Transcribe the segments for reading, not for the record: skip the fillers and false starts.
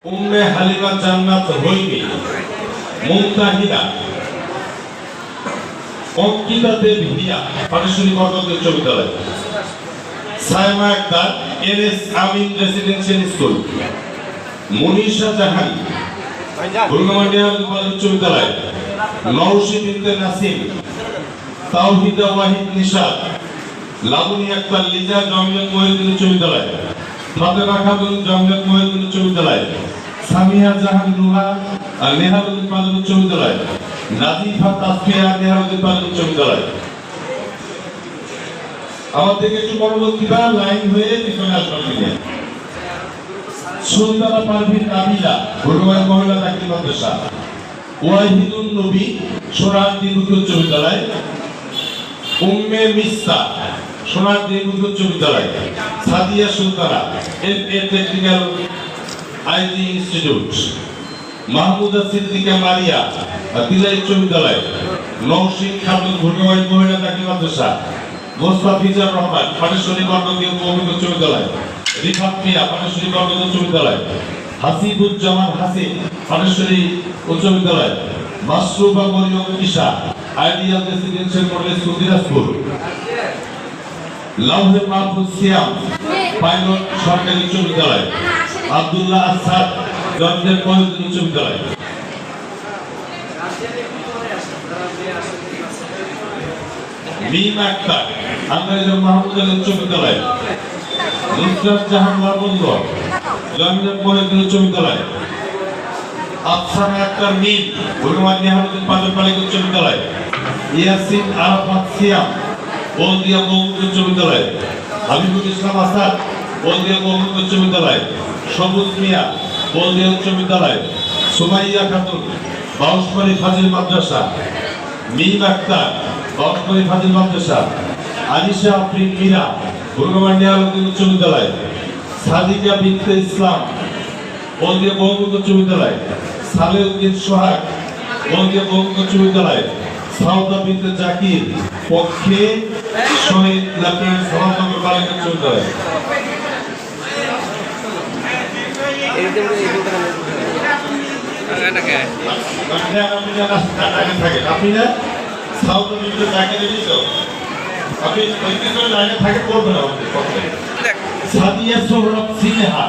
উম্মে হালিমা জান্নাত হইবে মুনতাহিদা অঙ্কিতাতে ভিয়া পারিশ্রমিক কর্মকর্তা বিশ্ববিদ্যালয় সাইমা আক্তার এনএস আমিন রেসিডেন্সিয়াল স্কুল মুনিশা জাহান গুরুমান্ডিয়া উচ্চ বিদ্যালয় নওশী বিনতে নাসিম তাওহিদা ওয়াহিদ নিশাত লাবনী আক্তার লিজা জামিয়াত মহিউদ্দিন উচ্চ বিদ্যালয় ফাতেমা খাতুন জামিয়াত মহিউদ্দিন উচ্চ বিদ্যালয় সামিয়া জাহান রুহা নেহারুদ্দিন পাদুর উচ্চ বিদ্যালয় নাজিফা তাসফিয়া নেহারুদ্দিন পাদুর উচ্চ বিদ্যালয়। আমার থেকে একটু পরবর্তীবার লাইন হয়ে পিছনে আসবেন। সুলতানা পারভিন নাবিলা গুরুমায় মহিলা চাকরি মাদ্রাসা ওয়াহিদুন নবী সোনারদি উচ্চ বিদ্যালয় উম্মে মিস্তা সোনারদি উচ্চ বিদ্যালয় Sadia Sultana MA technical IT institute Mahmuda Siddika Maria দিলাই উচ্চ বিদ্যালয় নওশীন খাতুন গুরুমায় মহিলা চাকরি মাদ্রাসা মোস্তাফিজুর রহমান পাটেশ্বরী কর্মকর্তা উচ্চ বিদ্যালয় রিফাত মিয়া পাটেশ্বরী কর্মকর্তা উচ্চ বিদ্যালয় হাসিবুজ্জামান হাসিব পাটেশ্বরী উচ্চ বিদ্যালয় Masrufa Mariyam Isha ideal residential model school Dinajpur লাউহে মাহফুজ সিয়াম পাইলট সরকারি উচ্চ বিদ্যালয় আব্দুল্লাহ আসাদ জর্জের মহিউদ্দিন উচ্চ বিদ্যালয়। মিম আক্তার আন্দাজুল মাহমুদ আলী উচ্চ বিদ্যালয় নুসরাত জাহান লাবণ্য জমিয়ত মহিউদ্দিন উচ্চ বিদ্যালয় আফসানা আক্তার মিম গুরুমান নেহারুদ্দিন পাদর বালিকা উচ্চ বিদ্যালয় ইয়াসিন আরাফাত সিয়াম বলদিয়া মহমুদ উচ্চ বিদ্যালয় হাবিবুল ইসলাম আসাদ বলদিয়া মহমুদ উচ্চ বিদ্যালয় সবুজ মিয়া বলদিয়া উচ্চ বিদ্যালয় সুমাইয়া খাতুন বাউশবাড়ি ফাজিল মাদ্রাসা মিম আক্তার বাউশবাড়ি ফাজিল মাদ্রাসা আনিশা আফরিন মীরা গুরুমান নেহারুদ্দিন উচ্চ বিদ্যালয় সাদিকা বিনতে ইসলাম বলদিয়া মহমুদ উচ্চ বিদ্যালয় সালেউদ্দিন সোহাগ বলদিয়া মহমুদ উচ্চ বিদ্যালয় সাউদা বিনতে জাকির পক্ষে শহীদ লেফটেন্যান্ট সমাজনগর বালিকা উচ্চ বিদ্যালয়। আপনি না সাউদা বিনতে জাকির আপনি লাইনে থাকে করবেন আমাদের পক্ষে সাদিয়া সোহরাব সিনহা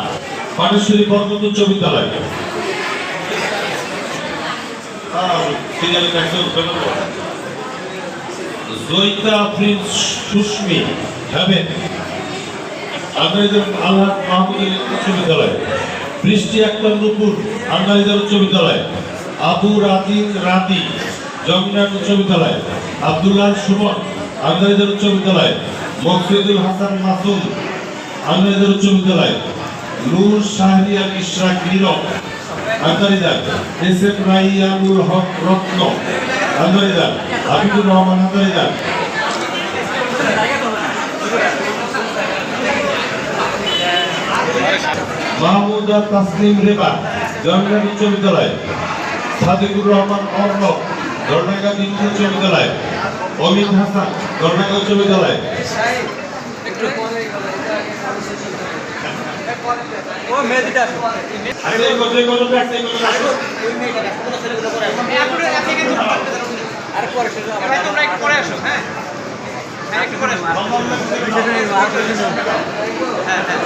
পাটেশ্বরী কর্মকর্তা উচ্চ বিদ্যালয় জয়িতা আফরিন সুস্মি হ্যাবেন আন্দারিজার আলহাজ মাহমুদ উচ্চ বিদ্যালয় বৃষ্টি আক্তার নুপুর আন্দারিজার উচ্চ বিদ্যালয় আবু রাতিক রাতি জমিনার উচ্চ বিদ্যালয় আব্দুল্লাহ সুমন আন্দারিজার উচ্চ বিদ্যালয় মকসুদুল হাসান মাসুম আন্দারিজার উচ্চ বিদ্যালয় নূর শাহরিয়ার ইশরাক নীরব আন্দারিজার এস এম রাইয়ানুল হক রত্ন আন্দারিজার হাবিবুর রহমান আন্দারিজার মাহমুদা তাসলিম রেবা জমিনার উচ্চ বিদ্যালয় সাদিকুর রহমান অর্ণব দরনাগা বিন্দু উচ্চ বিদ্যালয় অমিত হাসান দরনাগা উচ্চ বিদ্যালয় ও মেদিটা আরে কত আর পরে ভাই তোমরা একটু পরে আসো হ্যাঁ হ্যাঁ একটু পরে আসো হ্যাঁ হ্যাঁ